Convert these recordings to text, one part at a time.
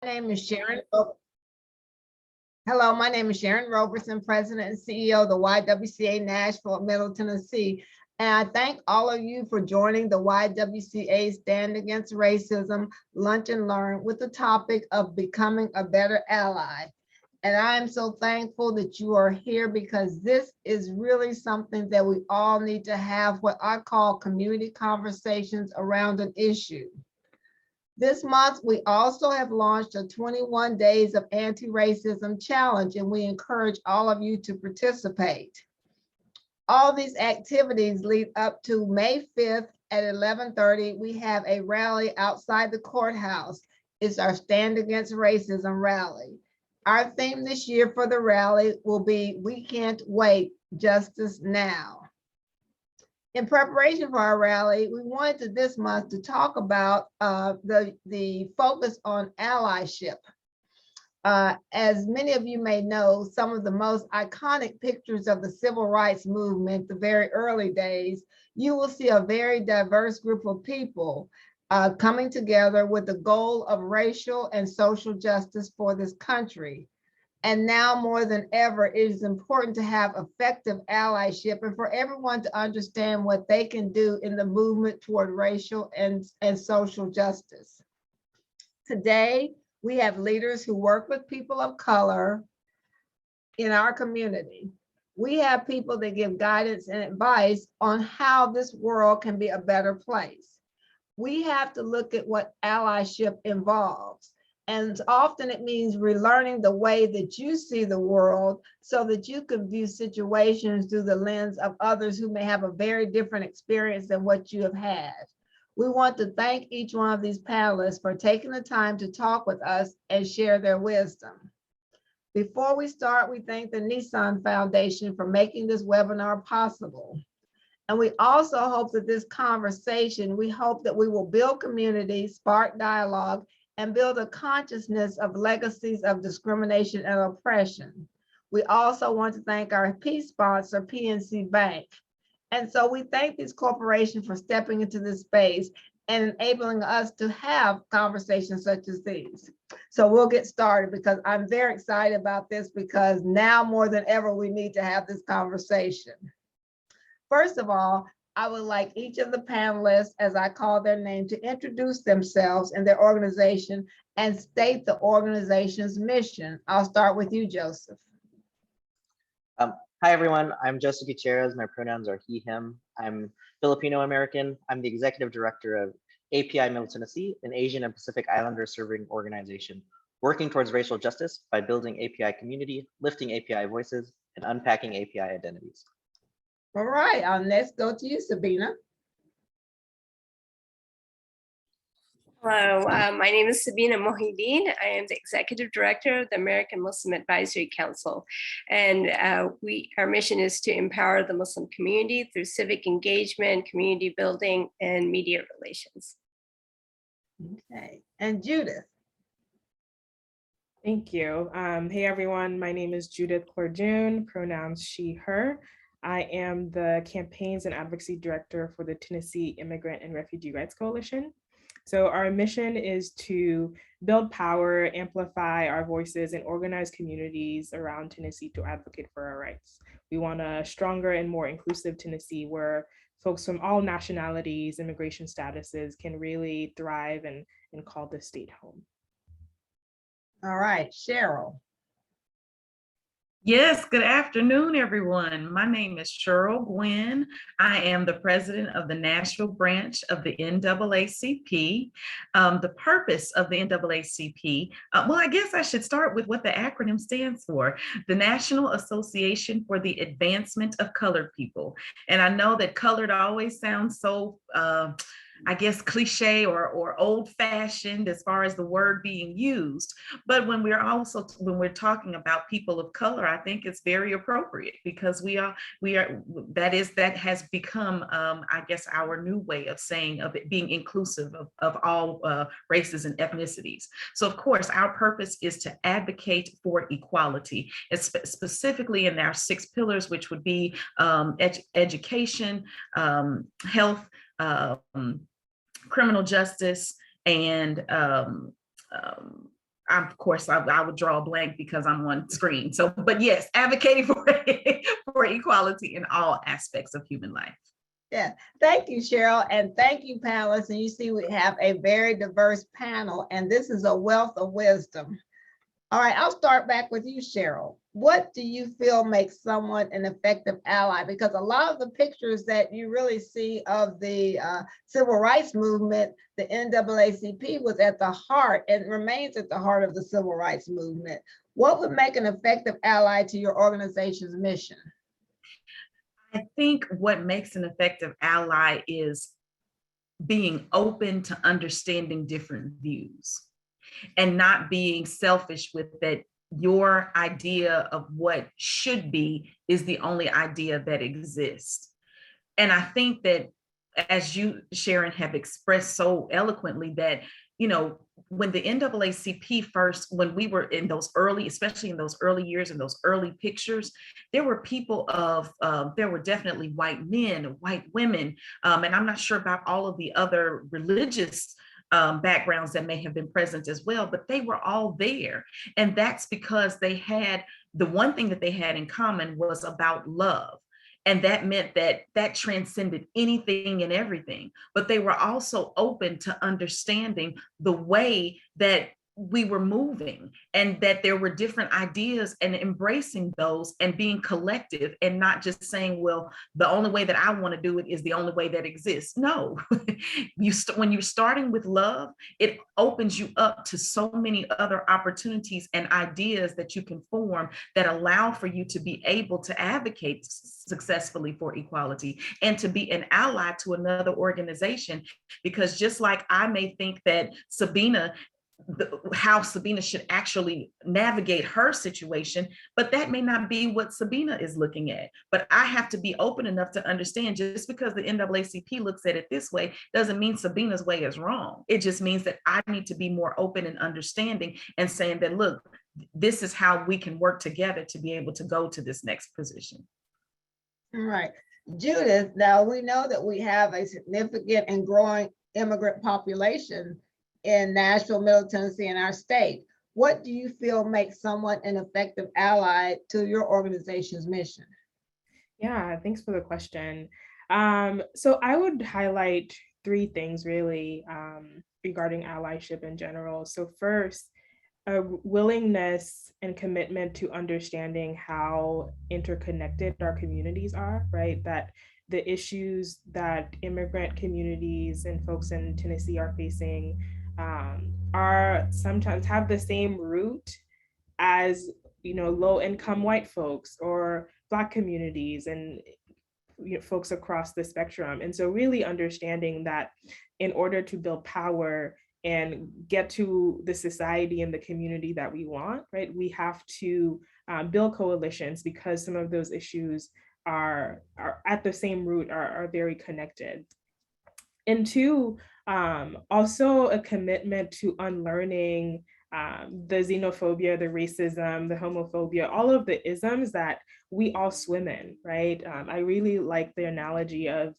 name is Hello, my name is Sharon Roberson, President and CEO of the YWCA Nashville Middle Tennessee. And I thank all of you for joining the YWCA Stand Against Racism Lunch and Learn with the topic of becoming a better ally. And I am so thankful that you are here because this is really something that we all need to have, what I call community conversations around an issue. This month, we also have launched a 21 Days of Anti-Racism Challenge, and we encourage all of you to participate. All these activities lead up to May 5th at 11:30. We have a rally outside the courthouse. It's our Stand Against Racism rally. Our theme this year for the rally will be "We Can't Wait, Justice Now." In preparation for our rally, we wanted this month to talk about the focus on allyship. As many of you may know, some of the most iconic pictures of the civil rights movement, the very early days, you will see a very diverse group of people coming together with the goal of racial and social justice for this country. And now more than ever, it is important to have effective allyship and for everyone to understand what they can do in the movement toward racial and social justice. Today, we have leaders who work with people of color in our community. We have people that give guidance and advice on how this world can be a better place. We have to look at what allyship involves. And often it means relearning the way that you see the world so that you can view situations through the lens of others who may have a very different experience than what you have had. We want to thank each one of these panelists for taking the time to talk with us and share their wisdom. Before we start, we thank the Nissan Foundation for making this webinar possible. And we also hope that this conversation, we hope that we will build community, spark dialogue, and build a consciousness of legacies of discrimination and oppression. We also want to thank our peace sponsor, PNC Bank. And so we thank these corporations for stepping into this space and enabling us to have conversations such as these. So we'll get started because I'm very excited about this because now more than ever, we need to have this conversation. First of all, I would like each of the panelists, as I call their name, to introduce themselves and their organization and state the organization's mission. I'll start with you, Joseph. Hi, everyone. I'm Joseph Gutierrez. My pronouns are he, him. I'm Filipino American. I'm the executive director of API Middle Tennessee, an Asian and Pacific Islander serving organization, working towards racial justice by building API community, lifting API voices, and unpacking API identities. All right, let's go to you, Sabina. Hello, my name is Sabina Mohyuddin. I am the Executive Director of the American Muslim Advisory Council. And our mission is to empower the Muslim community through civic engagement, community building, and media relations. Okay, and Judith. Thank you. Hey, everyone. My name is Judith Clerjeune, pronouns she, her. I am the Campaigns and Advocacy Director for the Tennessee Immigrant and Refugee Rights Coalition. So our mission is to build power, amplify our voices, and organize communities around Tennessee to advocate for our rights. We want a stronger and more inclusive Tennessee where folks from all nationalities, immigration statuses can really thrive and call the state home. All right, Sheryl. Yes, good afternoon, everyone. My name is Sheryl Guinn. I am the president of the Nashville Branch of the NAACP. The purpose of the NAACP, well, I guess I should start with what the acronym stands for, the National Association for the Advancement of Colored People. And I know that colored always sounds so I guess cliche or old fashioned as far as the word being used. But when we're talking about people of color, I think it's very appropriate because that has become, I guess, our new way of saying, of it being inclusive of all races and ethnicities. So of course, our purpose is to advocate for equality. It's specifically in our 6 pillars, which would be education, health, criminal justice, and of course, I would draw a blank because I'm on screen. So, but yes, advocating for equality in all aspects of human life. Yeah, thank you, Sheryl, and thank you, panelists. And you see, we have a very diverse panel, and this is a wealth of wisdom. All right, I'll start back with you, Sheryl. What do you feel makes someone an effective ally? Because a lot of the pictures that you really see of the civil rights movement, the NAACP was at the heart and remains at the heart of the civil rights movement. What would make an effective ally to your organization's mission? I think what makes an effective ally is being open to understanding different views and not being selfish with that your idea of what should be is the only idea that exists. And I think that, as you, Sharon, have expressed so eloquently, that, you know, when the NAACP first, when we were in those early, especially in those early years and those early pictures, there were people of, there were definitely white men, white women, and I'm not sure about all of the other religious backgrounds that may have been present as well, but they were all there. And that's because they had, the one thing that they had in common was about love. And that meant that that transcended anything and everything. But they were also open to understanding the way that we were moving and that there were different ideas and embracing those and being collective and not just saying, well, the only way that I want to do it is the only way that exists. No, when you're starting with love, it opens you up to so many other opportunities and ideas that you can form that allow for you to be able to advocate successfully for equality and to be an ally to another organization. Because just like I may think that how Sabina should actually navigate her situation, but that may not be what Sabina is looking at. But I have to be open enough to understand, just because the NAACP looks at it this way doesn't mean Sabina's way is wrong. It just means that I need to be more open and understanding and saying that, look, this is how we can work together to be able to go to this next position. All right, Judith, now we know that we have a significant and growing immigrant population in Nashville, Middle Tennessee, in our state. What do you feel makes someone an effective ally to your organization's mission? Yeah, thanks for the question. So I would highlight three things really regarding allyship in general. So first, a willingness and commitment to understanding how interconnected our communities are, right? That the issues that immigrant communities and folks in Tennessee are facing are sometimes have the same root as, you know, low-income white folks or Black communities and, you know, folks across the spectrum. And so really understanding that in order to build power and get to the society and the community that we want, right, we have to build coalitions, because some of those issues are at the same root, are very connected. And two, also a commitment to unlearning the xenophobia, the racism, the homophobia, all of the isms that we all swim in, right? I really like the analogy of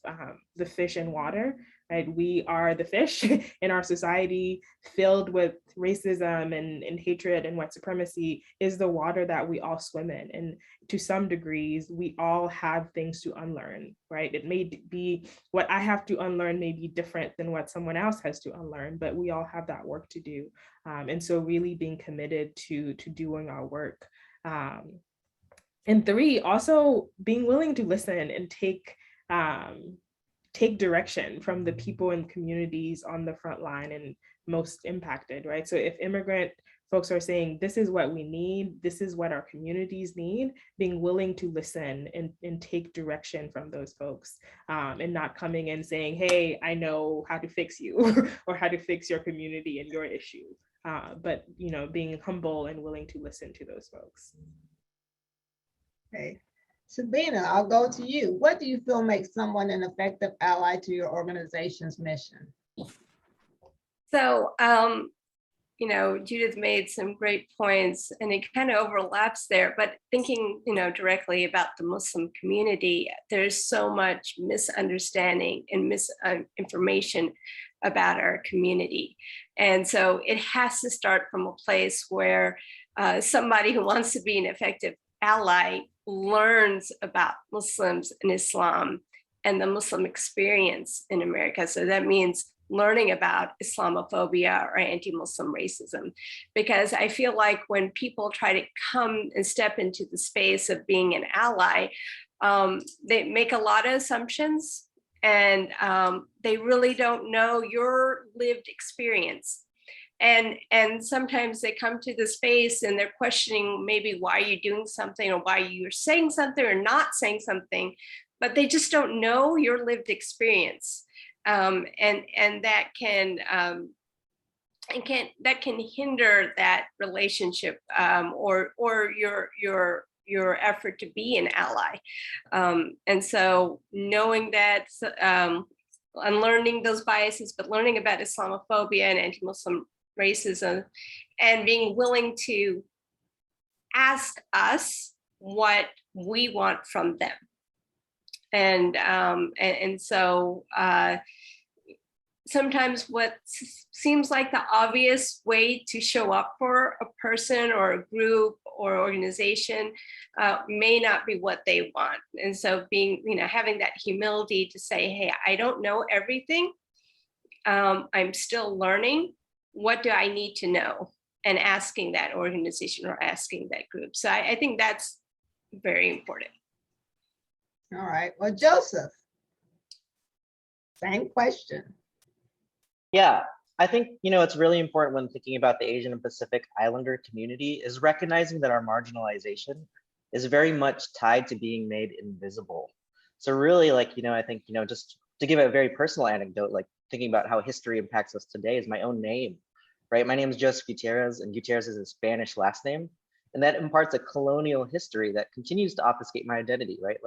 the fish in water, right? We are the fish in our society filled with racism and hatred and white supremacy is the water that we all swim in. And to some degrees, we all have things to unlearn, right? It may be what I have to unlearn may be different than what someone else has to unlearn, but we all have that work to do. And so really being committed to doing our work. And three, also being willing to listen and take direction from the people and communities on the front line and most impacted, right? So if immigrant folks are saying, this is what we need, this is what our communities need, being willing to listen and take direction from those folks, and not coming in saying, hey, I know how to fix you or how to fix your community and your issue, but, you know, being humble and willing to listen to those folks. Okay. Sabina, I'll go to you. What do you feel makes someone an effective ally to your organization's mission? So Judith made some great points and it kind of overlaps there, but thinking, directly about the Muslim community, there's so much misunderstanding and misinformation about our community. And so it has to start from a place where somebody who wants to be an effective ally learns about Muslims and Islam and the Muslim experience in America. So that means learning about Islamophobia or anti-Muslim racism, because I feel like when people try to come and step into the space of being an ally, they make a lot of assumptions and they really don't know your lived experience. And sometimes they come to the space and they're questioning maybe why you're doing something or why you're saying something or not saying something, but they just don't know your lived experience. And that can hinder that relationship or your effort to be an ally. And so knowing that, unlearning those biases, but learning about Islamophobia and anti-Muslim racism, and being willing to ask us what we want from them. And so sometimes what seems like the obvious way to show up for a person or a group or organization may not be what they want. And so being, having that humility to say, hey, I don't know everything. I'm still learning. What do I need to know? And asking that organization or asking that group. So I think that's very important. All right. Well, Joseph, same question. Yeah, I think, it's really important when thinking about the Asian and Pacific Islander community is recognizing that our marginalization is very much tied to being made invisible. So really, I think, just to give a very personal anecdote, thinking about how history impacts us today is my own name, right? My name is Judith Gutierrez, and Gutierrez is a Spanish last name. And that imparts a colonial history that continues to obfuscate my identity, right?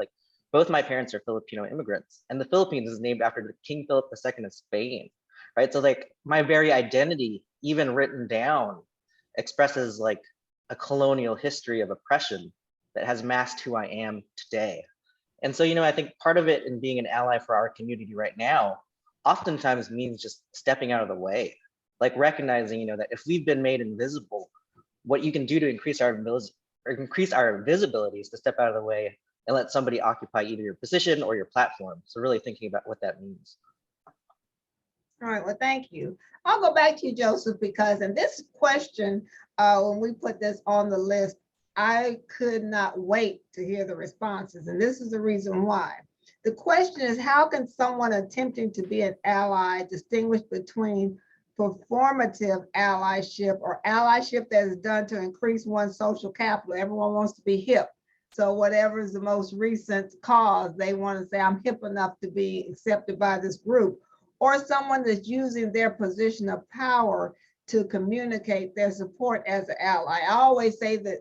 Both my parents are Filipino immigrants, and the Philippines is named after King Philip II of Spain, right? So my very identity, even written down, expresses a colonial history of oppression that has masked who I am today. And so, I think part of it in being an ally for our community right now, oftentimes means just stepping out of the way, recognizing, that if we've been made invisible, what you can do to increase our visibility is to step out of the way and let somebody occupy either your position or your platform. So really thinking about what that means. All right, well, thank you. I'll go back to you, Joseph, because in this question, when we put this on the list, I could not wait to hear the responses. And this is the reason why. The question is, how can someone attempting to be an ally distinguish between performative allyship or allyship that is done to increase one's social capital? Everyone wants to be hip. So whatever is the most recent cause, they want to say, I'm hip enough to be accepted by this group. Or someone that's using their position of power to communicate their support as an ally. I always say that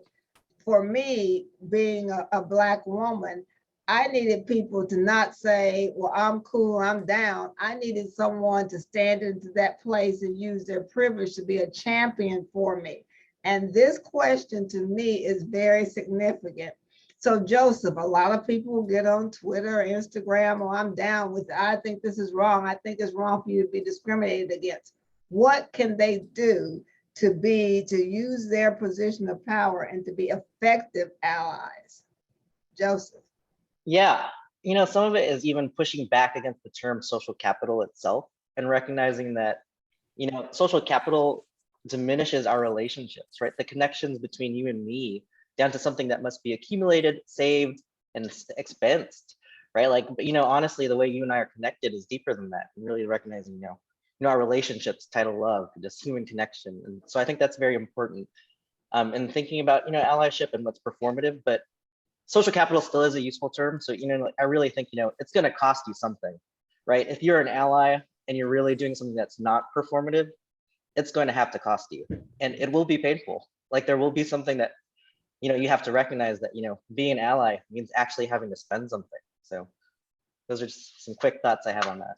for me, being a Black woman, I needed people to not say, well, I'm cool, I'm down. I needed someone to stand into that place and use their privilege to be a champion for me. And this question to me is very significant. So Joseph, a lot of people will get on Twitter or Instagram, or I'm down with it. I think this is wrong. I think it's wrong for you to be discriminated against. What can they do to use their position of power and to be effective allies? Joseph. Yeah, some of it is even pushing back against the term social capital itself and recognizing that, social capital diminishes our relationships, right? The connections between you and me down to something that must be accumulated, saved, and expensed, right? Honestly, the way you and I are connected is deeper than that, and really recognizing, our relationships, title love, just human connection. And so I think that's very important. And thinking about, allyship and what's performative, but social capital still is a useful term. So, I really think, it's going to cost you something, right? If you're an ally and you're really doing something that's not performative, it's going to have to cost you, and it will be painful. There will be something that, you have to recognize that, being an ally means actually having to spend something. So those are just some quick thoughts I have on that.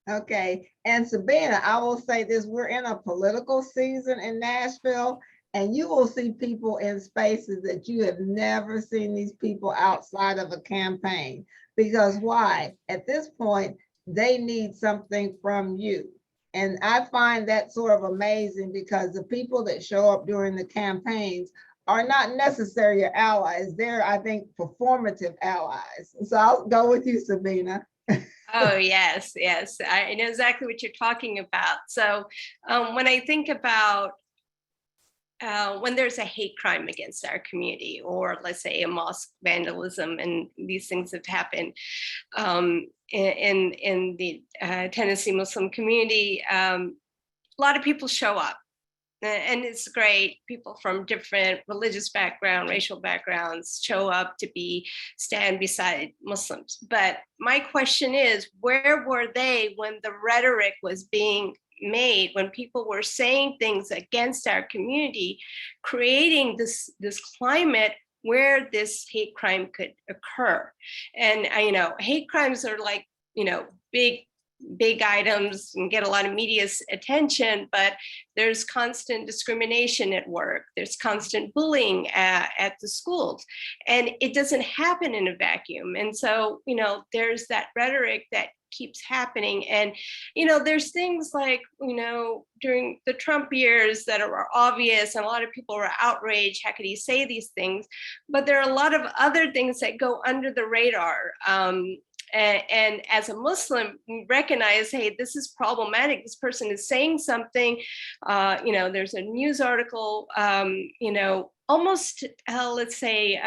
Okay, and Sabina, I will say this, we're in a political season in Nashville, and you will see people in spaces that you have never seen these people outside of a campaign. Because why? At this point, they need something from you. And I find that sort of amazing because the people that show up during the campaigns are not necessarily your allies. They're, I think, performative allies. So I'll go with you, Sabina. Oh, yes, yes. I know exactly what you're talking about. So when I think about when there's a hate crime against our community, or let's say a mosque vandalism, and these things have happened in the Tennessee Muslim community, a lot of people show up. And it's great. People from different religious background, racial backgrounds show up to stand beside Muslims. But my question is, where were they when the rhetoric was being made, when people were saying things against our community, creating this climate where this hate crime could occur? And hate crimes are like, big items and get a lot of media attention, but there's constant discrimination at work. There's constant bullying at the schools, and it doesn't happen in a vacuum. And so, there's that rhetoric that keeps happening. And, there's things like, during the Trump years that are obvious, and a lot of people were outraged. How could he say these things? But there are a lot of other things that go under the radar. And as a Muslim, we recognize, hey, this is problematic. This person is saying something. There's a news article, almost, let's say,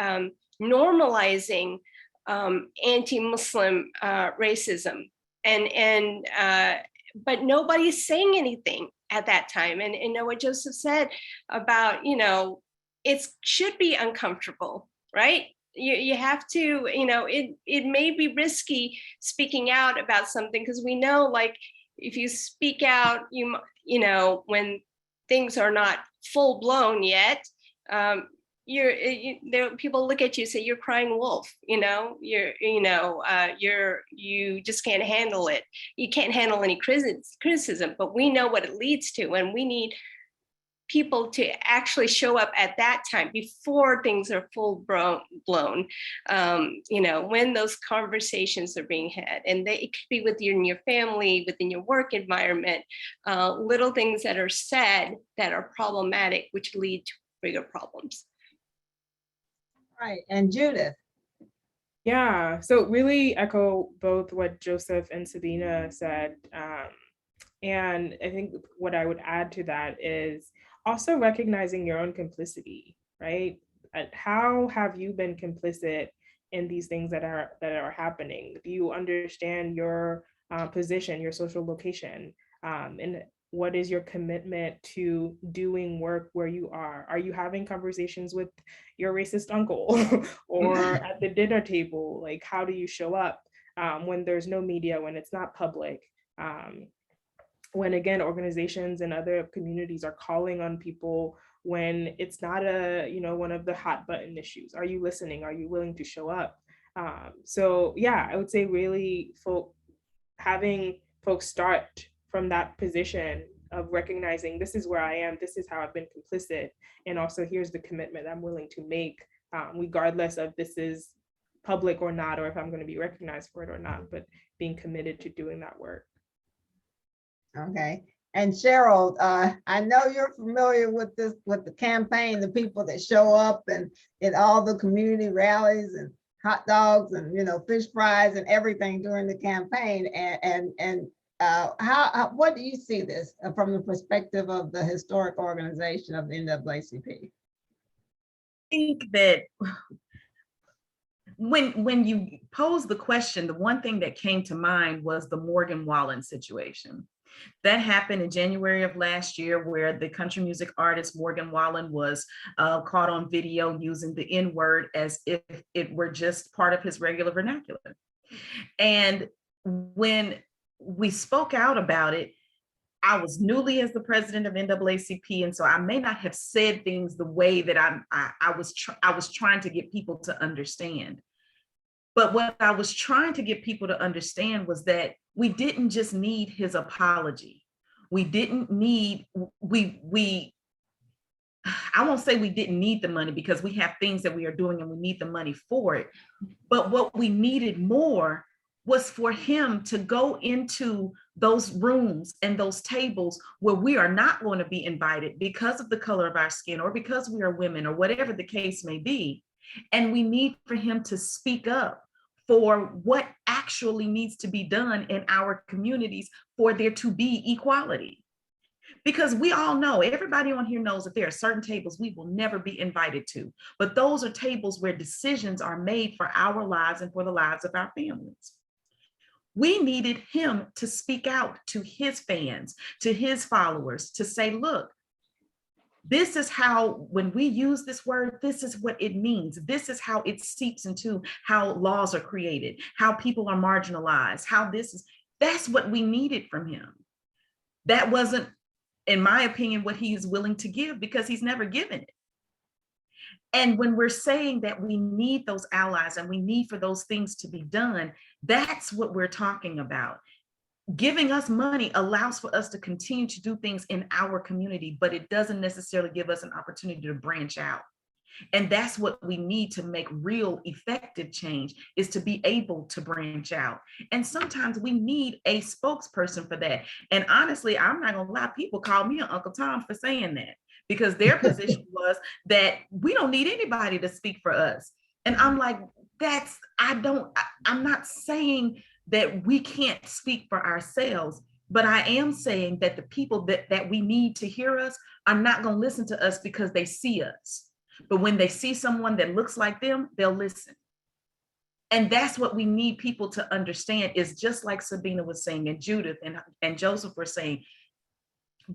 normalizing anti-Muslim racism, but nobody's saying anything at that time. And what Joseph said about, it should be uncomfortable, right? You have to, it may be risky speaking out about something, because we know, like, if you speak out, when things are not full blown yet, people look at you and say, you're crying wolf, you just can't handle it. You can't handle any criticism, but we know what it leads to, and we need people to actually show up at that time before things are full blown, when those conversations are being had. And it could be within your family, within your work environment, little things that are said that are problematic, which lead to bigger problems. Right, and Judith. Yeah, so really echo both what Joseph and Sabina said. And I think what I would add to that is also recognizing your own complicity, right? How have you been complicit in these things that are happening? Do you understand your position, your social location, and what is your commitment to doing work where you are? Are you having conversations with your racist uncle or at the dinner table? Like, how do you show up when there's no media, when it's not public? When, again, organizations and other communities are calling on people when it's not one of the hot button issues. Are you listening? Are you willing to show up? So yeah, I would say really having folks start from that position of recognizing, this is where I am, this is how I've been complicit, and also here's the commitment I'm willing to make, regardless of this is public or not, or if I'm going to be recognized for it or not, but being committed to doing that work. Okay, and Sheryl, I know you're familiar with the campaign, the people that show up and at all the community rallies and hot dogs and fish fries and everything during the campaign. And what do you see this from the perspective of the historic organization of the NAACP? I think that when you pose the question, the one thing that came to mind was the Morgan Wallen situation. That happened in January of last year, where the country music artist Morgan Wallen was caught on video using the N-word as if it were just part of his regular vernacular. And when we spoke out about it, I was newly as the president of NAACP, and so I may not have said things the way that I was trying to get people to understand. But what I was trying to get people to understand was that we didn't just need his apology. We didn't need, I won't say we didn't need the money, because we have things that we are doing and we need the money for it. But what we needed more was for him to go into those rooms and those tables where we are not going to be invited because of the color of our skin, or because we are women, or whatever the case may be. And we need for him to speak up for what actually needs to be done in our communities for there to be equality. Because we all know, everybody on here knows that there are certain tables we will never be invited to, but those are tables where decisions are made for our lives and for the lives of our families. We needed him to speak out to his fans, to his followers, to say, look, this is how, when we use this word, this is what it means. This is how it seeps into how laws are created, how people are marginalized, how this is, that's what we needed from him. That wasn't, in my opinion, what he is willing to give, because he's never given it. And when we're saying that we need those allies and we need for those things to be done, that's what we're talking about. Giving us money allows for us to continue to do things in our community, but it doesn't necessarily give us an opportunity to branch out. And that's what we need to make real effective change, is to be able to branch out. And sometimes we need a spokesperson for that. And honestly, I'm not gonna lie, people call me Uncle Tom for saying that, because their position was that we don't need anybody to speak for us. And I'm like, I'm not saying that we can't speak for ourselves, but I am saying that the people that we need to hear us are not going to listen to us because they see us. But when they see someone that looks like them, they'll listen. And that's what we need people to understand, is just like Sabina was saying, and Judith and Joseph were saying,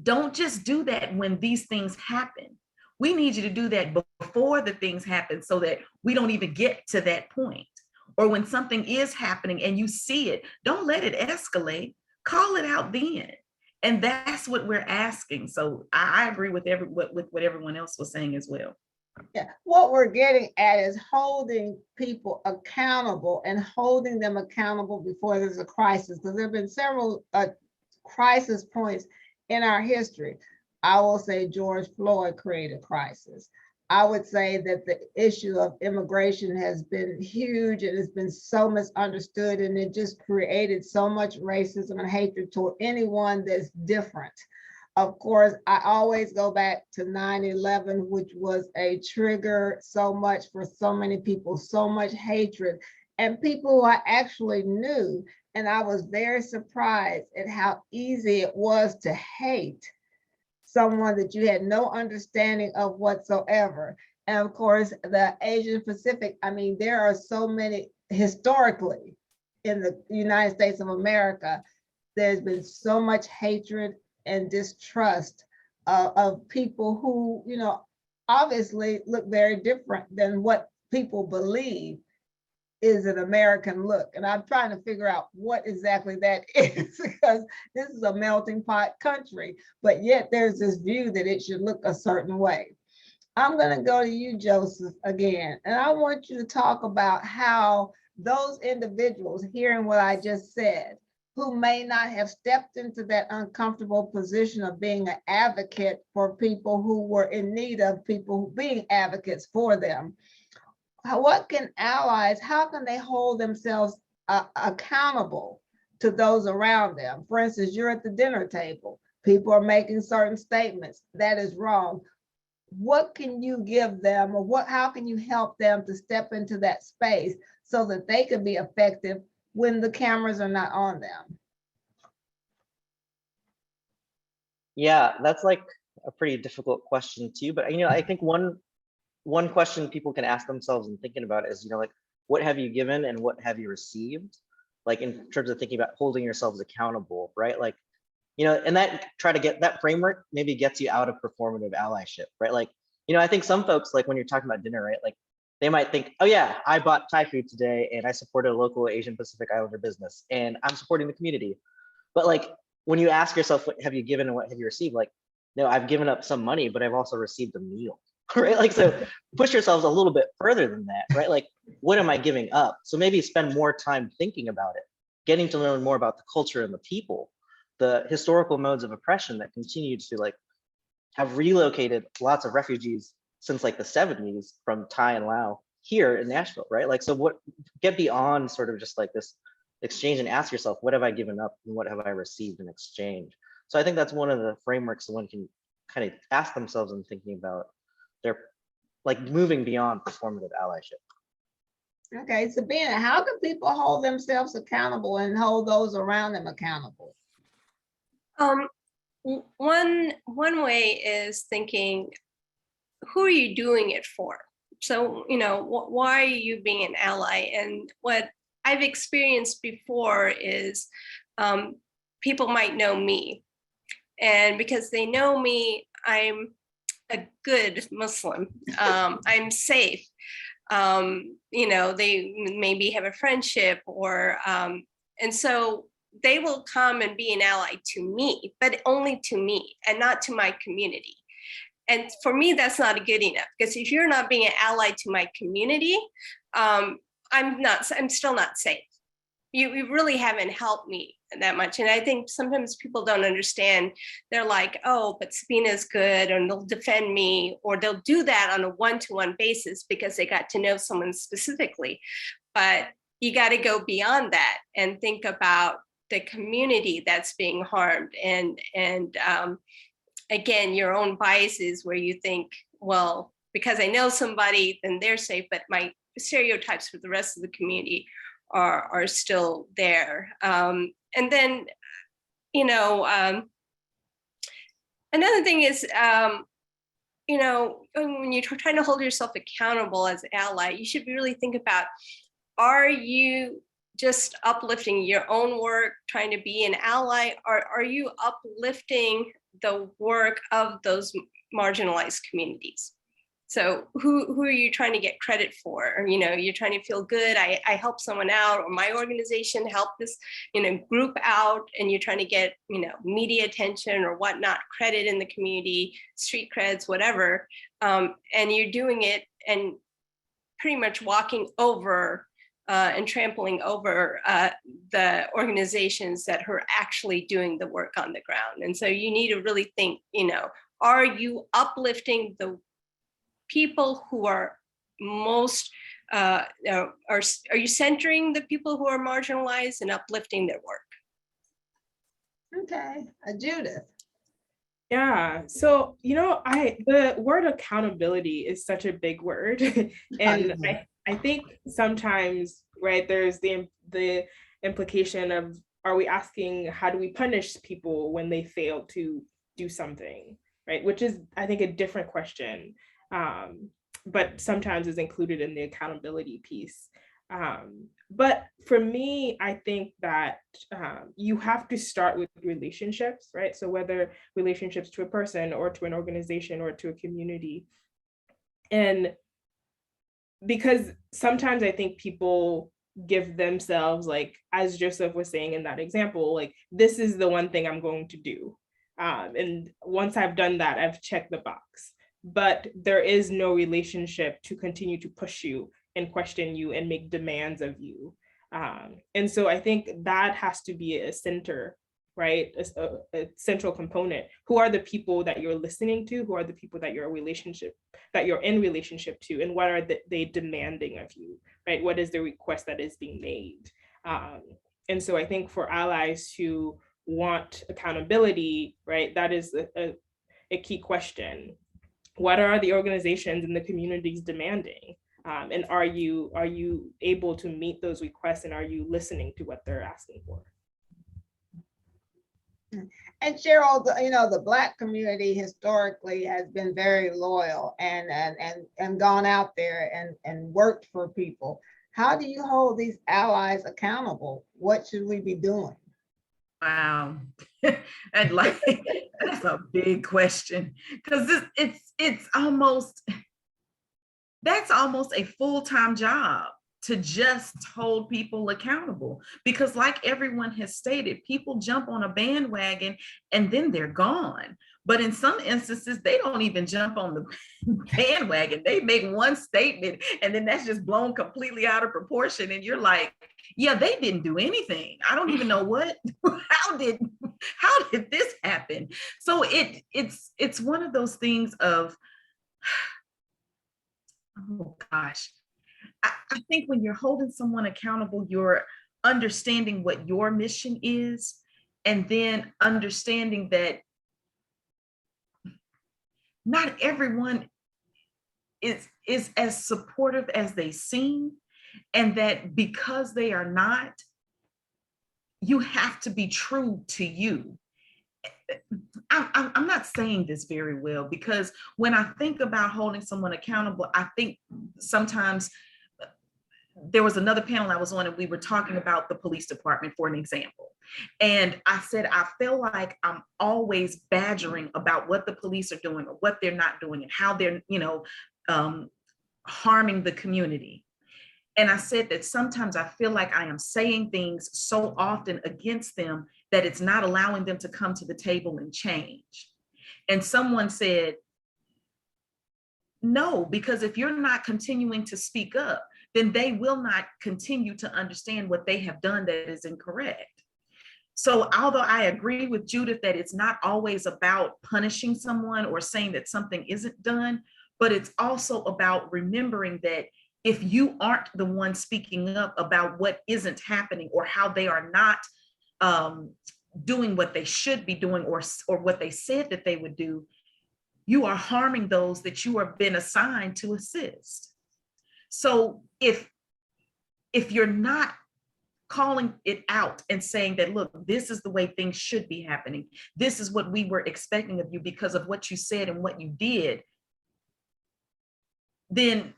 don't just do that when these things happen. We need you to do that before the things happen, so that we don't even get to that point. Or when something is happening and you see it, don't let it escalate. Call it out then. And that's what we're asking. So I agree with what everyone else was saying as well. Yeah, what we're getting at is holding people accountable, and holding them accountable before there's a crisis, because there have been several crisis points in our history. I will say George Floyd created a crisis. I would say that the issue of immigration has been huge, and it's been so misunderstood, and it just created so much racism and hatred toward anyone that's different. Of course, I always go back to 9/11, which was a trigger so much for so many people, so much hatred, and people who I actually knew. And I was very surprised at how easy it was to hate someone that you had no understanding of whatsoever. And of course, the Asian Pacific, I mean, there are so many, historically, in the United States of America, there's been so much hatred and distrust of people who, you know, obviously look very different than what people believe is an American look. And I'm trying to figure out what exactly that is, because this is a melting pot country, but yet there's this view that it should look a certain way. I'm going to go to you, Joseph, again, and I want you to talk about how those individuals, hearing what I just said, who may not have stepped into that uncomfortable position of being an advocate for people who were in need of people being advocates for them, what can allies, how can they hold themselves accountable to those around them? For instance, you're at the dinner table, people are making certain statements, that is wrong. What can you give them, or how can you help them to step into that space so that they can be effective when the cameras are not on them? Yeah, that's like a pretty difficult question too, but you know, I think one question people can ask themselves and thinking about is, you know, like, what have you given and what have you received? Like in terms of thinking about holding yourselves accountable, right? Like, you know, and try to get that framework maybe gets you out of performative allyship, right? Like, you know, I think some folks, like when you're talking about dinner, right? Like they might think, oh yeah, I bought Thai food today and I supported a local Asian Pacific Islander business and I'm supporting the community. But like, when you ask yourself, what have you given and what have you received? Like, no, I've given up some money, but I've also received a meal. Right? Like, so push yourselves a little bit further than that, right? Like, what am I giving up? So maybe spend more time thinking about it. getting to learn more about the culture and the people, the historical modes of oppression that continue to like have relocated lots of refugees since like the 70s from Thai and Lao here in Nashville, right? Like, so what, get beyond sort of just like this exchange and ask yourself, what have I given up and what have I received in exchange? So I think that's one of the frameworks one can kind of ask themselves in thinking about their, like moving beyond performative allyship. Okay, Sabina, how can people hold themselves accountable and hold those around them accountable? One way is thinking, who are you doing it for? So, you know, why are you being an ally? And what I've experienced before is people might know me. And because they know me, I'm a good Muslim. I'm safe. You know, they maybe have a friendship or, and so they will come and be an ally to me, but only to me and not to my community. And for me, that's not good enough, because if you're not being an ally to my community, I'm still not safe. You really haven't helped me that much. And I think sometimes people don't understand. They're like, oh, but Sabina's good, and they'll defend me, or they'll do that on a one-to-one basis because they got to know someone specifically. But you got to go beyond that and think about the community that's being harmed. And again, your own biases where you think, well, because I know somebody, then they're safe, but my stereotypes for the rest of the community are still there. And then, you know, another thing is, you know, when you're trying to hold yourself accountable as an ally, you should really think about, are you just uplifting your own work, trying to be an ally, or are you uplifting the work of those marginalized communities? So who are you trying to get credit for? Or, you know, you're trying to feel good. I helped someone out, or my organization helped this, you know, group out, and you're trying to get, you know, media attention or whatnot, credit in the community, street creds, whatever. And you're doing it and pretty much walking over and trampling over the organizations that are actually doing the work on the ground. And so you need to really think, you know, are you uplifting the people who are most, are you centering the people who are marginalized and uplifting their work? Okay, Judith. Yeah, so, you know, the word accountability is such a big word. And I think sometimes, right, there's the implication of, are we asking, how do we punish people when they fail to do something, right? Which is, I think, a different question, but sometimes is included in the accountability piece. But for me, I think that you have to start with relationships, right? So whether relationships to a person or to an organization or to a community. And because sometimes I think people give themselves, like, as Joseph was saying in that example, like, this is the one thing I'm going to do. And once I've done that, I've checked the box. But there is no relationship to continue to push you and question you and make demands of you. And so I think that has to be a center, right? A central component. Who are the people that you're listening to? Who are the people that you're in relationship to? And what are they demanding of you, right? What is the request that is being made? And so I think for allies who want accountability, right, that is a key question. What are the organizations and the communities demanding? And are you able to meet those requests, and are you listening to what they're asking for? And Sheryl, you know, the Black community historically has been very loyal and gone out there and worked for people. How do you hold these allies accountable? What should we be doing? Wow. And like, that's a big question, because it's almost, that's almost a full-time job. to just hold people accountable, because like everyone has stated, people jump on a bandwagon and then they're gone. But in some instances, they don't even jump on the bandwagon. They make one statement and then that's just blown completely out of proportion. And you're like, yeah, they didn't do anything. I don't even know what, how did this happen? So it's one of those things of, oh gosh, I think when you're holding someone accountable, you're understanding what your mission is, and then understanding that not everyone is as supportive as they seem, and that because they are not, you have to be true to you. I'm not saying this very well, because when I think about holding someone accountable, I think sometimes there was another panel I was on and we were talking about the police department, for an example. And I said, I feel like I'm always badgering about what the police are doing or what they're not doing and how they're, harming the community. And I said that sometimes I feel like I am saying things so often against them that it's not allowing them to come to the table and change. And someone said, no, because if you're not continuing to speak up, then they will not continue to understand what they have done that is incorrect. So although I agree with Judith that it's not always about punishing someone or saying that something isn't done, but it's also about remembering that if you aren't the one speaking up about what isn't happening or how they are not doing what they should be doing or what they said that they would do, you are harming those that you have been assigned to assist. So if you're not calling it out and saying that, look, this is the way things should be happening, this is what we were expecting of you because of what you said and what you did, then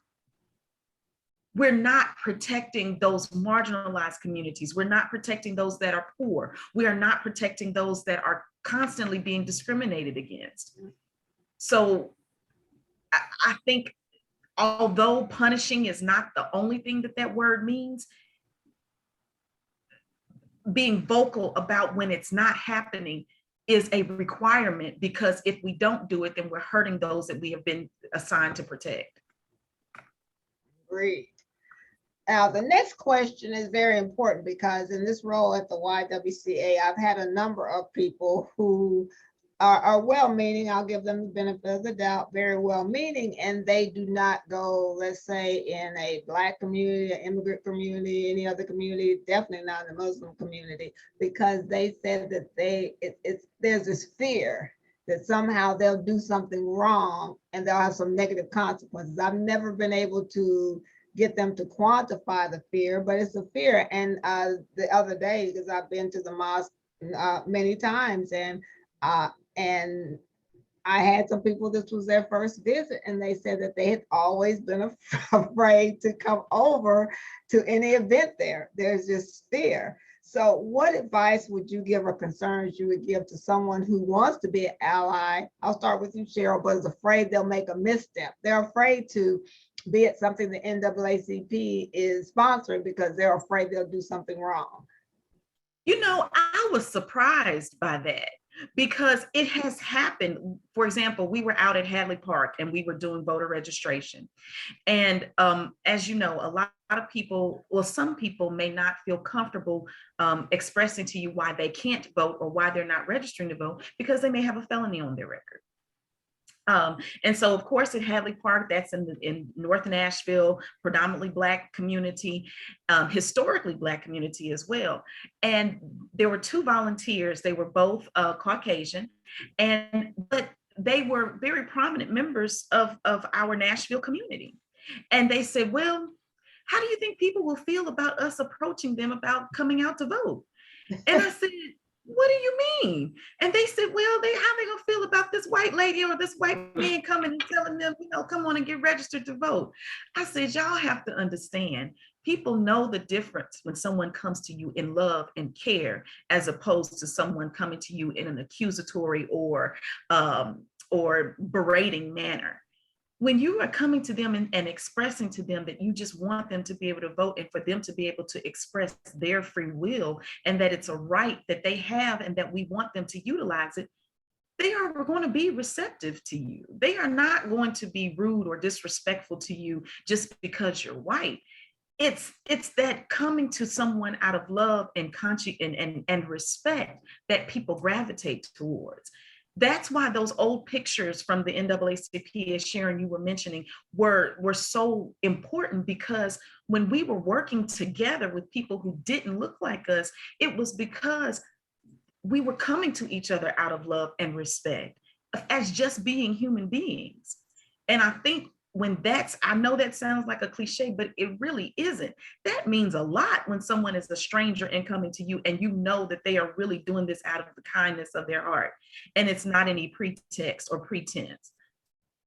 we're not protecting those marginalized communities. We're not protecting those that are poor. We are not protecting those that are constantly being discriminated against. So I think although punishing is not the only thing that word means, being vocal about when it's not happening is a requirement, because if we don't do it, then we're hurting those that we have been assigned to protect. Great. Now, the next question is very important, because in this role at the YWCA, I've had a number of people who are well-meaning. I'll give them the benefit of the doubt, very well-meaning, and they do not go, let's say, in a Black community, an immigrant community, any other community, definitely not in the Muslim community, because they said that there's this fear that somehow they'll do something wrong and they'll have some negative consequences. I've never been able to get them to quantify the fear, but it's a fear. And the other day, because I've been to the mosque many times, and I had some people, this was their first visit, and they said that they had always been afraid to come over to any event there. There's this fear. So what advice would you give or concerns you would give to someone who wants to be an ally? I'll start with you, Sheryl, but is afraid they'll make a misstep. They're afraid to be at something the NAACP is sponsoring because they're afraid they'll do something wrong. I was surprised by that, because it has happened. For example, we were out at Hadley Park and we were doing voter registration. And as you know, a lot of people, well, some people may not feel comfortable expressing to you why they can't vote or why they're not registering to vote, because they may have a felony on their record. And so, of course, at Hadley Park, that's in North Nashville, predominantly Black community, historically Black community as well. And there were two volunteers. They were both Caucasian, but they were very prominent members of our Nashville community. And they said, well, how do you think people will feel about us approaching them about coming out to vote? And I said, what do you mean? And they said, well, how they gonna feel about this white lady or this white man coming and telling them, come on and get registered to vote? I said, y'all have to understand, people know the difference when someone comes to you in love and care, as opposed to someone coming to you in an accusatory or berating manner. when you are coming to them and expressing to them that you just want them to be able to vote and for them to be able to express their free will, and that it's a right that they have and that we want them to utilize it, they are going to be receptive to you. They are not going to be rude or disrespectful to you just because you're white. It's that coming to someone out of love and and respect that people gravitate towards. That's why those old pictures from the NAACP, as Sharon, you were mentioning, were so important, because when we were working together with people who didn't look like us, it was because we were coming to each other out of love and respect as just being human beings. And I think I know that sounds like a cliche, but it really isn't. That means a lot when someone is a stranger and coming to you and you know that they are really doing this out of the kindness of their heart and it's not any pretext or pretense.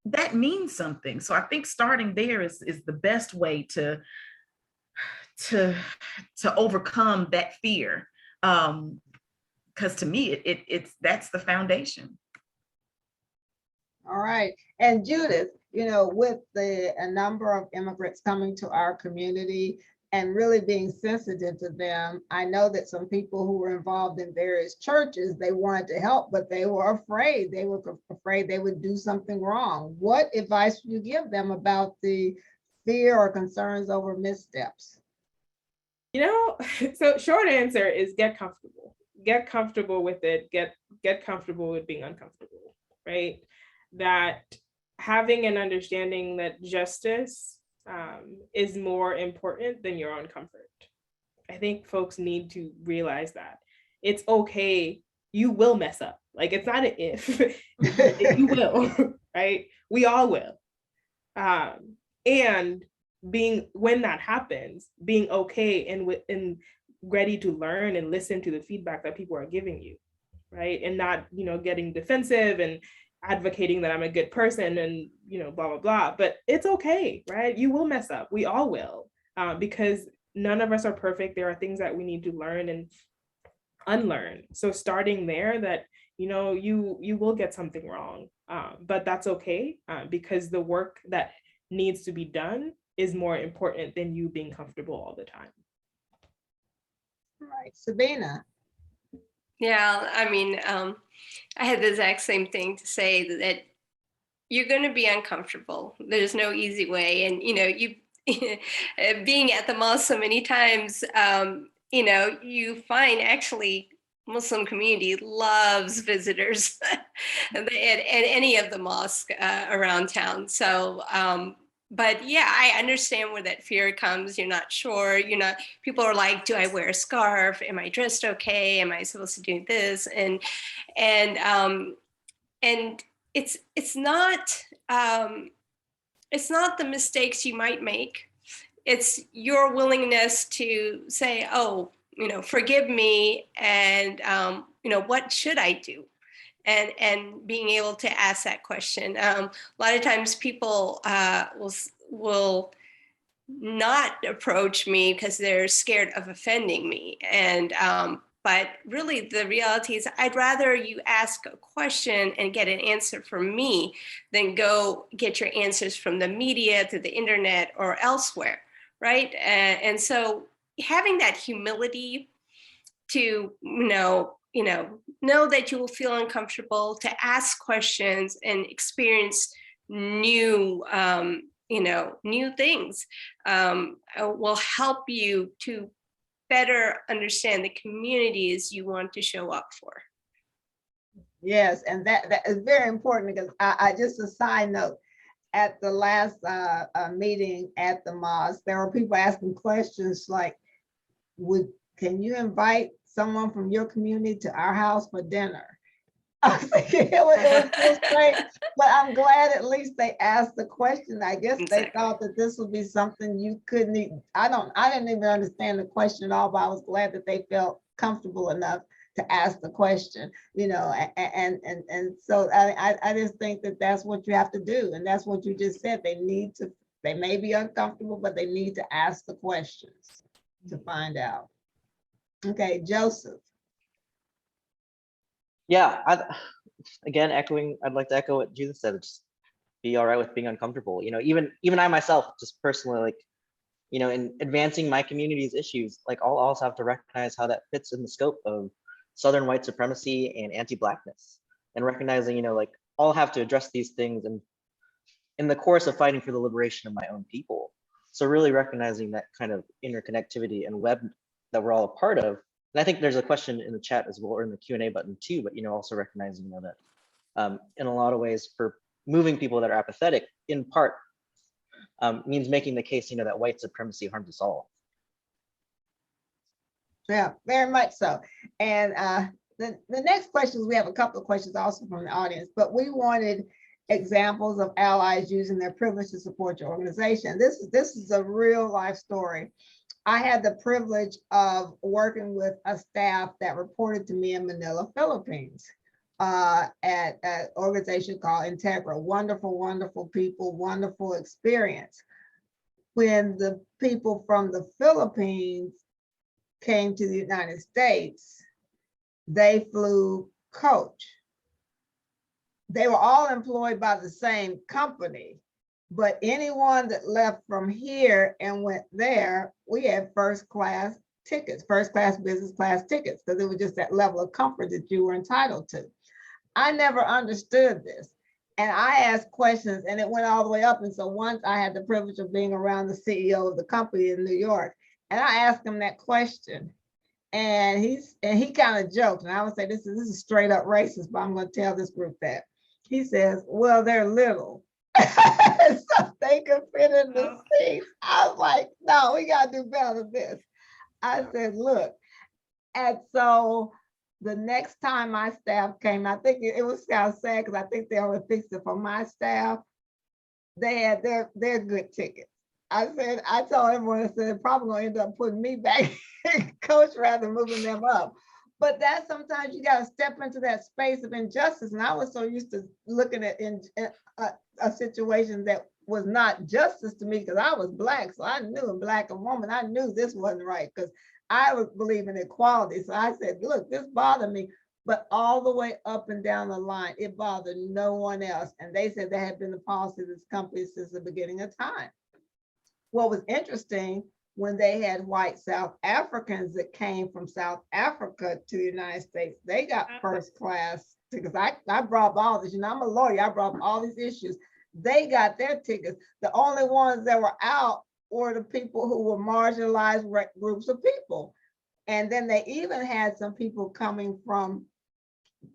That means something. So I think starting there is the best way to overcome that fear. Because to me, that's the foundation. All right. And Judith, with a number of immigrants coming to our community and really being sensitive to them, I know that some people who were involved in various churches, they wanted to help, but they were afraid. They were afraid they would do something wrong. What advice would you give them about the fear or concerns over missteps? So short answer is get comfortable. Get comfortable with it. Get comfortable with being uncomfortable, right? That having an understanding that justice is more important than your own comfort. I think folks need to realize that it's okay. You will mess up. Like, it's not an if, you will, right? We all will. And when that happens, being okay and ready to learn and listen to the feedback that people are giving you, right? And not, getting defensive and advocating that I'm a good person and, blah, blah, blah. But it's okay, right? You will mess up. We all will, because none of us are perfect. There are things that we need to learn and unlearn. So starting there, that, you will get something wrong, but that's okay, because the work that needs to be done is more important than you being comfortable all the time. All right, Sabina. Yeah, I mean, I had the exact same thing to say, that you're going to be uncomfortable. There's no easy way. And, you being at the mosque so many times, you find actually Muslim community loves visitors at any of the mosques around town. So, but yeah, I understand where that fear comes. You're not sure, people are like, do I wear a scarf? Am I dressed okay? Am I supposed to do this? And it's not the mistakes you might make. It's your willingness to say, oh, forgive me. And, what should I do? And being able to ask that question. A lot of times people will not approach me because they're scared of offending me. And but really the reality is, I'd rather you ask a question and get an answer from me than go get your answers from the media, through the internet, or elsewhere, right? And so having that humility to know that you will feel uncomfortable, to ask questions and experience new things will help you to better understand the communities you want to show up for. Yes, and that is very important, because I just a side note, at the last meeting at the mosque, there were people asking questions like, can you invite someone from your community to our house for dinner? I was thinking it was great, but I'm glad at least they asked the question. I guess they thought that this would be something you couldn't even, I didn't even understand the question at all, but I was glad that they felt comfortable enough to ask the question, and so I just think that that's what you have to do. And that's what you just said. They may be uncomfortable, but they need to ask the questions to find out. Okay, Joseph. Yeah, I'd like to echo what Judith said. be all right with being uncomfortable. Even I myself, just personally, like, in advancing my community's issues, like I'll also have to recognize how that fits in the scope of Southern white supremacy and anti-Blackness, and recognizing, like I'll have to address these things and in the course of fighting for the liberation of my own people. So really recognizing that kind of interconnectivity and web that we're all a part of. And I think there's a question in the chat as well, or in the Q&A button too, but also recognizing that in a lot of ways, for moving people that are apathetic, in part, means making the case, that white supremacy harms us all. Yeah, very much so. And the next questions, we have a couple of questions also from the audience, but we wanted examples of allies using their privilege to support your organization. This is a real life story. I had the privilege of working with a staff that reported to me in Manila, Philippines, at an organization called Integra. Wonderful, wonderful people, wonderful experience. When the people from the Philippines came to the United States, they flew coach. They were all employed by the same company, but anyone that left from here and went there, we had first class tickets, first class, business class tickets, because it was just that level of comfort that you were entitled to. I never understood this. And I asked questions and it went all the way up. And so once I had the privilege of being around the CEO of the company in New York, and I asked him that question. And he kind of joked, and I would say this is straight up racist, but I'm going to tell this group that. He says, well, they're little. So they can fit in the seats. I was like, no, we got to do better than this. I said, look. And so the next time my staff came, I think it was kind of sad because I think they only fixed it for my staff. They had their good tickets. I told everyone, I said, they're probably going to end up putting me back in coach rather than moving them up. But that sometimes you got to step into that space of injustice. And I was so used to looking at a situation that was not justice to me because I was Black. So I knew, in Black and woman, I knew this wasn't right because I would believe in equality. So I said, look, this bothered me. But all the way up and down the line, it bothered no one else. And they said that had been the policy of this company since the beginning of time. What was interesting, when they had white South Africans that came from South Africa to the United States, they got first class tickets. I brought all this, I'm a lawyer, I brought all these issues. They got their tickets. The only ones that were out were the people who were marginalized groups of people. And then they even had some people coming from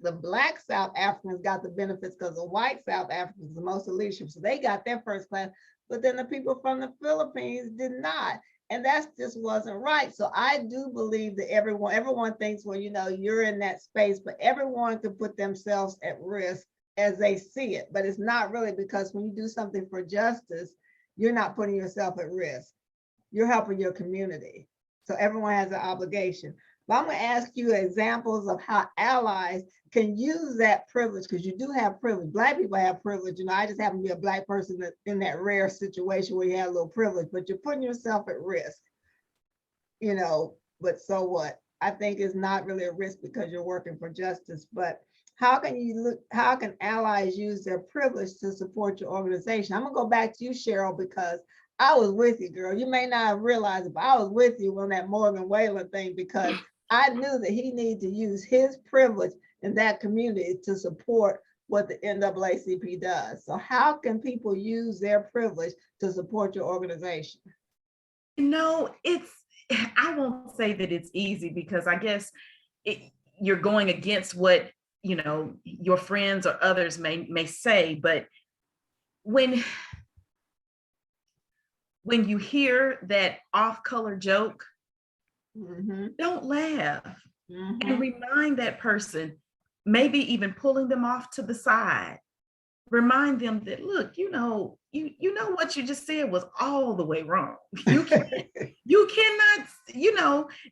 the Black South Africans got the benefits because the white South Africans, the most of leadership, so they got their first class, but then the people from the Philippines did not. And that just wasn't right. So I do believe that everyone thinks, well, you're in that space, but everyone could put themselves at risk as they see it. But it's not really, because when you do something for justice, you're not putting yourself at risk. You're helping your community. So everyone has an obligation. But I'm going to ask you examples of how allies can use that privilege, because you do have privilege. Black people have privilege. I just happen to be a Black person that's in that rare situation where you have a little privilege, but you're putting yourself at risk, but so what? I think it's not really a risk because you're working for justice, but how can allies use their privilege to support your organization? I'm gonna go back to you, Sheryl, because I was with you, girl. You may not have realized it, but I was with you on that Morgan Whalen thing, because I knew that he needed to use his privilege in that community to support what the NAACP does. So how can people use their privilege to support your organization? I won't say that it's easy, because I guess you're going against what, your friends or others may say, but when you hear that off-color joke, don't laugh and remind that person, maybe even pulling them off to the side. Remind them that, look, what you just said was all the way wrong. You cannot,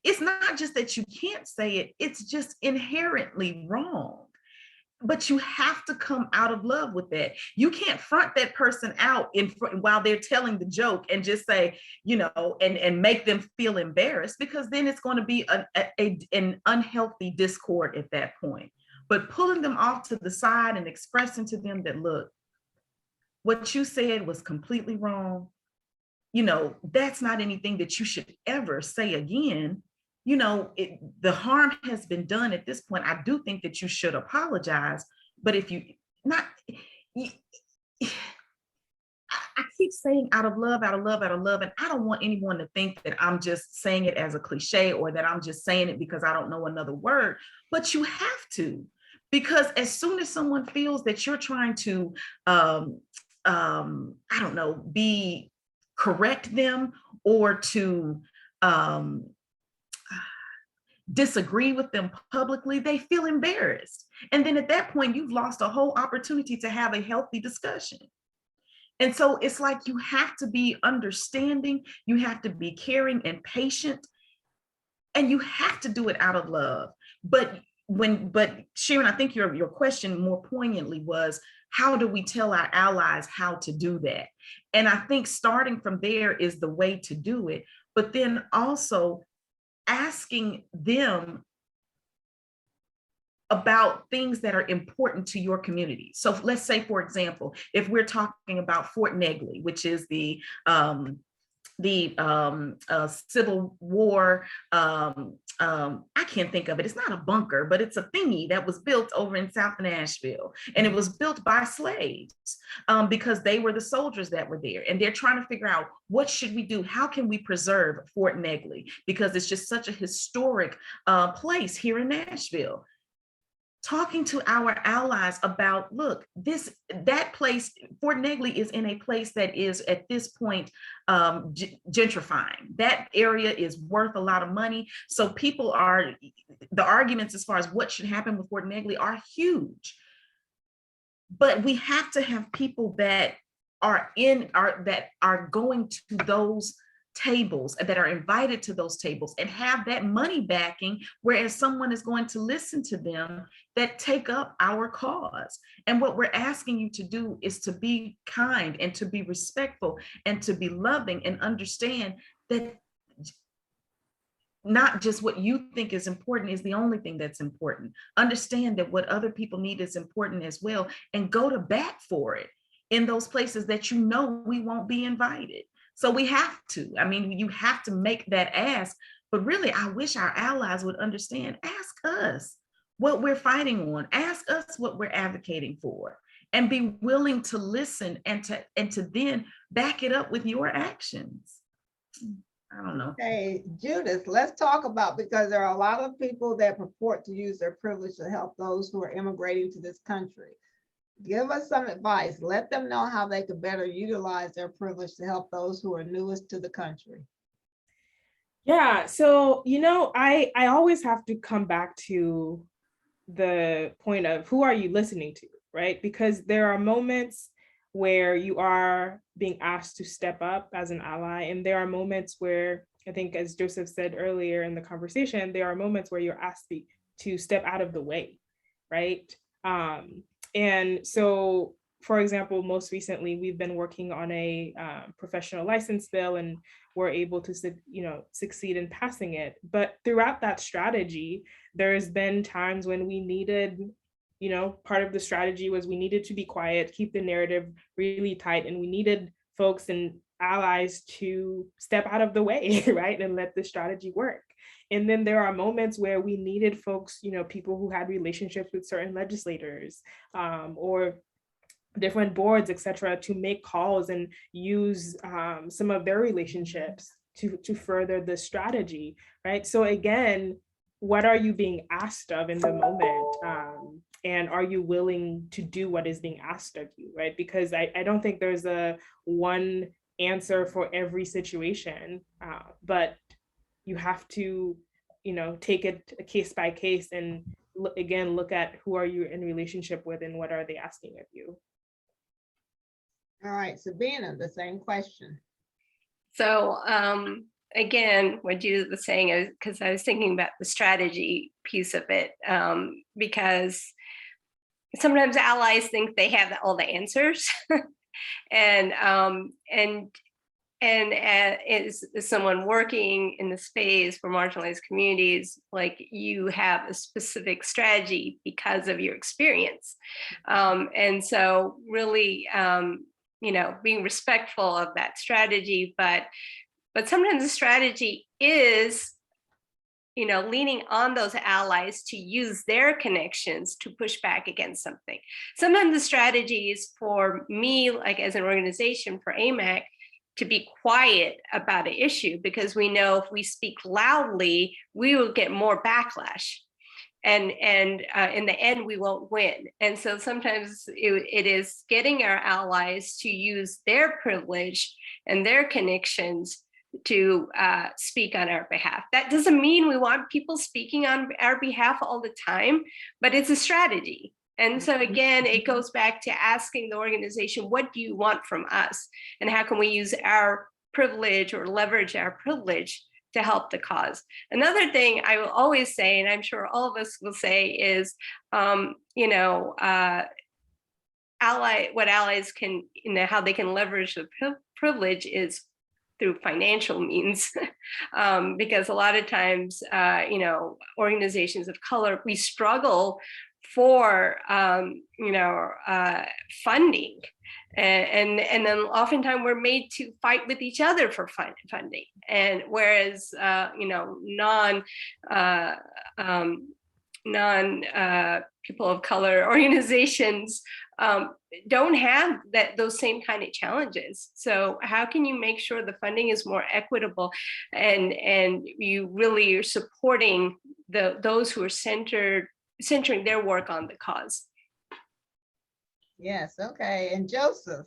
it's not just that you can't say it, it's just inherently wrong. But you have to come out of love with that. You can't front that person out while they're telling the joke and just say, and make them feel embarrassed, because then it's going to be an unhealthy discord at that point. But pulling them off to the side and expressing to them that, look, what you said was completely wrong. You know, that's not anything that you should ever say again. You know, the harm has been done at this point. I do think that you should apologize, but if you not, I keep saying out of love, out of love, out of love, and I don't want anyone to think that I'm just saying it as a cliche or that I'm just saying it because I don't know another word, but you have to, because as soon as someone feels that you're trying to, I don't know, correct them or to disagree with them publicly, they feel embarrassed. And then at that point, you've lost a whole opportunity to have a healthy discussion. And so it's like you have to be understanding, you have to be caring and patient, and you have to do it out of love. But Sharon, I think your question more poignantly was, how do we tell our allies how to do that? And I think starting from there is the way to do it, but then also asking them about things that are important to your community. So let's say, for example, if we're talking about Fort Negley, which is the Civil War, I can't think of it. It's not a bunker, but it's a thingy that was built over in South Nashville. And it was built by slaves because they were the soldiers that were there. And they're trying to figure out, what should we do? How can we preserve Fort Negley? Because it's just such a historic place here in Nashville. Talking to our allies about, look, that place, Fort Negley is in a place that is at this point gentrifying. That area is worth a lot of money. So the arguments as far as what should happen with Fort Negley are huge. But we have to have people that are going to those tables, that are invited to those tables, and have that money backing, whereas someone is going to listen to them that take up our cause. And what we're asking you to do is to be kind and to be respectful and to be loving, and understand that not just what you think is important is the only thing that's important. Understand that what other people need is important as well, and go to bat for it in those places that you know we won't be invited. So we have to, you have to make that ask, but really, I wish our allies would understand, ask us what we're fighting on, ask us what we're advocating for, and be willing to listen and to then back it up with your actions. I don't know. Hey, Judith, let's talk about, because there are a lot of people that purport to use their privilege to help those who are immigrating to this country. Give us some advice. Let them know how they could better utilize their privilege to help those who are newest to the country. Yeah, so, I always have to come back to the point of, who are you listening to, right? Because there are moments where you are being asked to step up as an ally, and there are moments where, I think, as Joseph said earlier in the conversation, there are moments where you're asked to step out of the way, right? And so, for example, most recently, we've been working on a professional license bill, and we're able to, succeed in passing it. But throughout that strategy, there's been times when we needed, part of the strategy was we needed to be quiet, keep the narrative really tight, and we needed folks and allies to step out of the way, right, and let the strategy work. And then there are moments where we needed folks, people who had relationships with certain legislators or different boards, et cetera, to make calls and use some of their relationships to further the strategy, right? So again, what are you being asked of in the moment? And are you willing to do what is being asked of you, right? Because I don't think there's a one answer for every situation, but you have to, take it case by case, and look at who are you in relationship with and what are they asking of you. All right, Sabina, the same question. So again, what Judith was saying is, because I was thinking about the strategy piece of it, because sometimes allies think they have all the answers, and as someone working in the space for marginalized communities, like, you have a specific strategy because of your experience. And so really, being respectful of that strategy, but sometimes the strategy is leaning on those allies to use their connections to push back against something. Sometimes the strategy is for me, like as an organization, for AMAC, to be quiet about an issue, because we know if we speak loudly, we will get more backlash. And in the end, we won't win. And so sometimes it is getting our allies to use their privilege and their connections to speak on our behalf. That doesn't mean we want people speaking on our behalf all the time, but it's a strategy. And so again, it goes back to asking the organization, what do you want from us? And how can we use our privilege or leverage our privilege to help the cause? Another thing I will always say, and I'm sure all of us will say, is, what allies can, how they can leverage the privilege is through financial means, because a lot of times, organizations of color, we struggle for, funding. And then oftentimes we're made to fight with each other for funding. And whereas, non people of color organizations don't have those same kind of challenges. So how can you make sure the funding is more equitable and you really are supporting those who are centering their work on the cause? Yes, okay. And Joseph?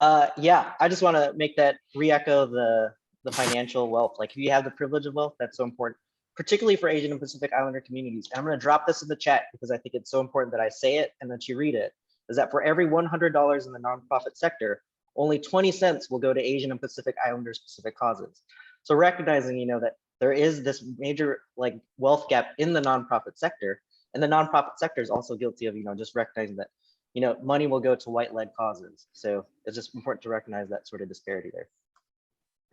Yeah, I just want to make that re-echo the financial wealth. Like if you have the privilege of wealth, that's so important, particularly for Asian and Pacific Islander communities. And I'm going to drop this in the chat because I think it's so important that I say it and that you read it, is that for every $100 in the nonprofit sector, only 20 cents will go to Asian and Pacific Islander specific causes. So recognizing, that there is this major wealth gap in the nonprofit sector, and the nonprofit sector is also guilty of, just recognizing that, money will go to white-led causes. So it's just important to recognize that sort of disparity there.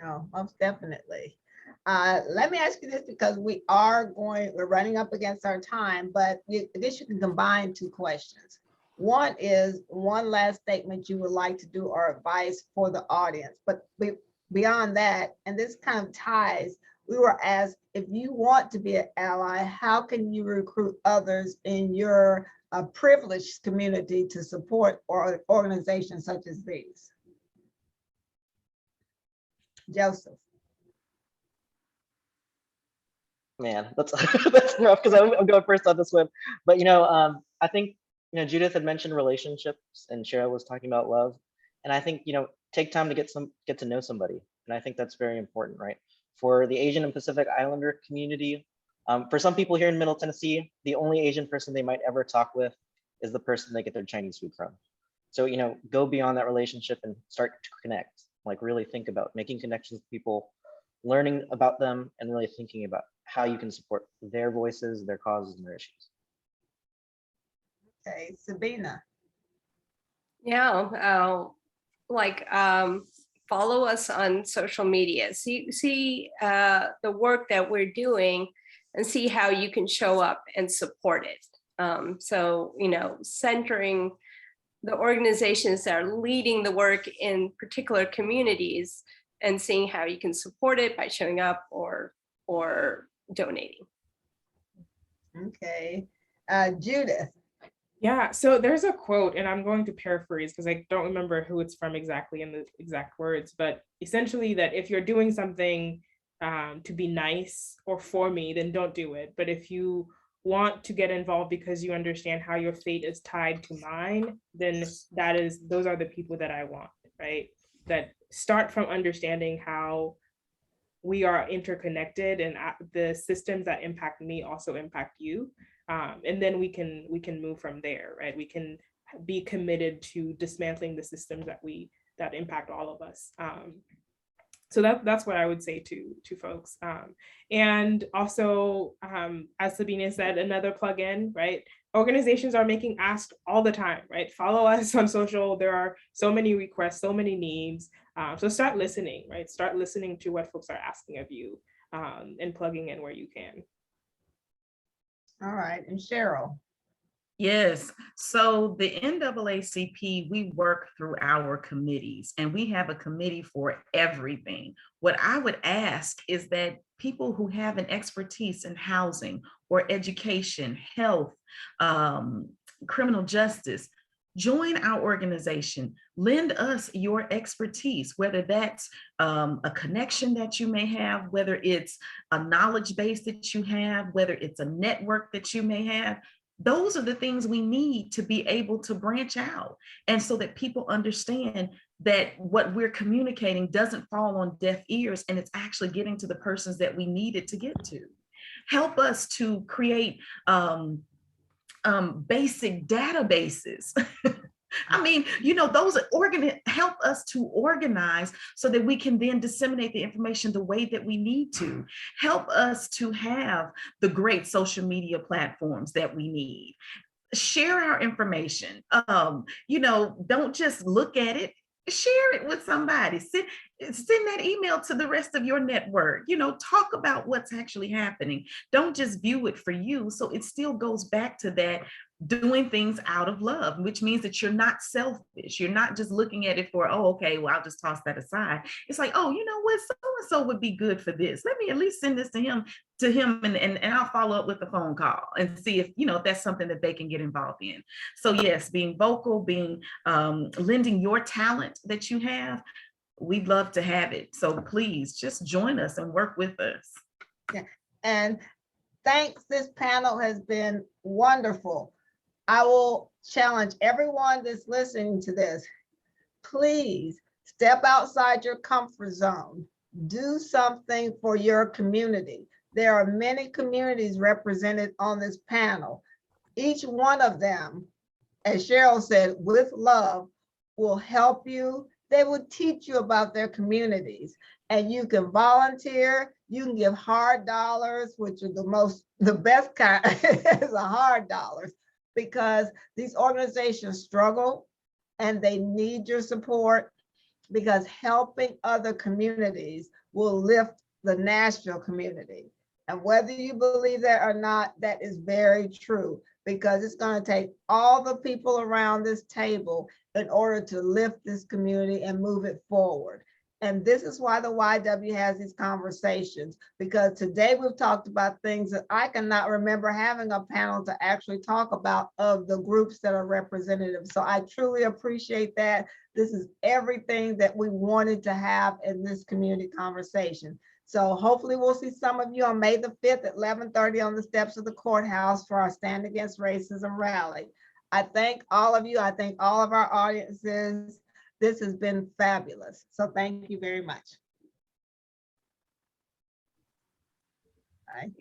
Oh, most definitely. Let me ask you this, because we're running up against our time, but I guess you can combine two questions. One is one last statement you would like to do or advice for the audience, but beyond that, and this kind of ties, we were asked, if you want to be an ally, how can you recruit others in your privileged community to support organizations such as these? Joseph. Man, that's rough because I'm going first on this one. But I think Judith had mentioned relationships, and Sheryl was talking about love, and I think take time to get to know somebody, and I think that's very important, right? For the Asian and Pacific Islander community, for some people here in Middle Tennessee, the only Asian person they might ever talk with is the person they get their Chinese food from. So go beyond that relationship and start to connect. Really think about making connections with people, learning about them, and really thinking about how you can support their voices, their causes, and their issues. Okay, Sabina. Yeah, follow us on social media. See the work that we're doing, and see how you can show up and support it. So centering the organizations that are leading the work in particular communities, and seeing how you can support it by showing up or donating. Okay, Judith. Yeah, so there's a quote, and I'm going to paraphrase because I don't remember who it's from exactly in the exact words, but essentially that if you're doing something to be nice or for me, then don't do it. But if you want to get involved because you understand how your fate is tied to mine, then those are the people that I want, right? That start from understanding how we are interconnected, and the systems that impact me also impact you. And then we can move from there, right? We can be committed to dismantling the systems that impact all of us. So that's what I would say to folks. And also, as Sabina said, another plug-in, right? Organizations are making asks all the time, right? Follow us on social. There are so many requests, so many needs. So start listening, right? Start listening to what folks are asking of you, and plugging in where you can. All right, and Sheryl. Yes. So the NAACP, we work through our committees, and we have a committee for everything. What I would ask is that people who have an expertise in housing or education, health, criminal justice, join our organization. Lend us your expertise, whether that's a connection that you may have, whether it's a knowledge base that you have, whether it's a network that you may have. Those are the things we need to be able to branch out. And so that people understand that what we're communicating doesn't fall on deaf ears, and it's actually getting to the persons that we need it to get to. Help us to create basic databases. I mean, you know, those help us to organize so that we can then disseminate the information the way that we need to. Help us to have the great social media platforms that we need. Share our information. You know, don't just look at it. Share it with somebody. Send that email to the rest of your network. You know, talk about what's actually happening. Don't just view it for you. So it still goes back to that doing things out of love, which means that you're not selfish. You're not just looking at it for, oh, okay, well, I'll just toss that aside. It's like, oh, you know what, so-and-so would be good for this. Let me at least send this to him, and I'll follow up with a phone call and see if, you know, if that's something that they can get involved in. So yes, being vocal, being lending your talent that you have, we'd love to have it. So please just join us and work with us. Yeah. And thanks, this panel has been wonderful. I will challenge everyone that's listening to this. Please step outside your comfort zone. Do something for your community. There are many communities represented on this panel. Each one of them, as Sheryl said, with love, will help you. They will teach you about their communities, and you can volunteer. You can give hard dollars, which are the best kind is the hard dollars, because these organizations struggle and they need your support, because helping other communities will lift the Nashville community. And whether you believe that or not, that is very true, because it's going to take all the people around this table in order to lift this community and move it forward. And this is why the YW has these conversations, because today we've talked about things that I cannot remember having a panel to actually talk about of the groups that are representative. So I truly appreciate that. This is everything that we wanted to have in this community conversation. So hopefully we'll see some of you on May the 5th at 11:30 on the steps of the courthouse for our Stand Against Racism rally. I thank all of you. I thank all of our audiences. This has been fabulous. So thank you very much. All right.